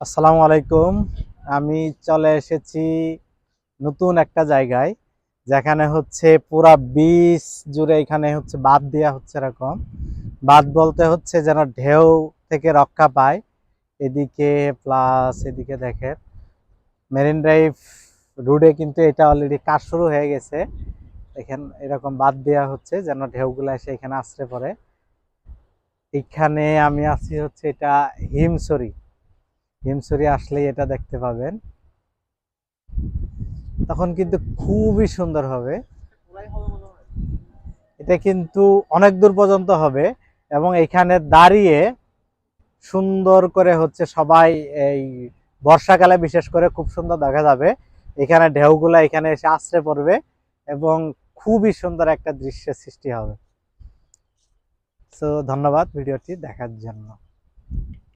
আসসালামু আলাইকুম। আমি চলে এসেছি নতুন একটা জায়গায়, যেখানে হচ্ছে পুরা বিচ জুড়ে এখানে হচ্ছে বাঁধ দেওয়া হচ্ছে। এরকম বাঁধ বলতে হচ্ছে যেন ঢেউ থেকে রক্ষা পায়। এদিকে প্লাস এদিকে দেখেন মেরিন ড্রাইভ রোডে কিন্তু এটা অলরেডি কাজ শুরু হয়ে গেছে। এখানে এরকম বাঁধ দেওয়া হচ্ছে যেন ঢেউগুলো এসে এখানে আশ্রে পড়ে। এখানে আমি আছি হচ্ছে এটা হিমছড়ি। হিমছড়ি আসলেই এটা দেখতে পাবেন, তখন কিন্তু খুবই সুন্দর হবে। এটা কিন্তু অনেক দূর পর্যন্ত হবে এবং এখানে দাঁড়িয়ে সুন্দর করে হচ্ছে সবাই এই বর্ষাকালে বিশেষ করে খুব সুন্দর দেখা যাবে। এখানে ঢেউগুলা এখানে এসে আছড়ে পড়বে এবং খুবই সুন্দর একটা দৃশ্যের সৃষ্টি হবে। তো ধন্যবাদ ভিডিওটি দেখার জন্য।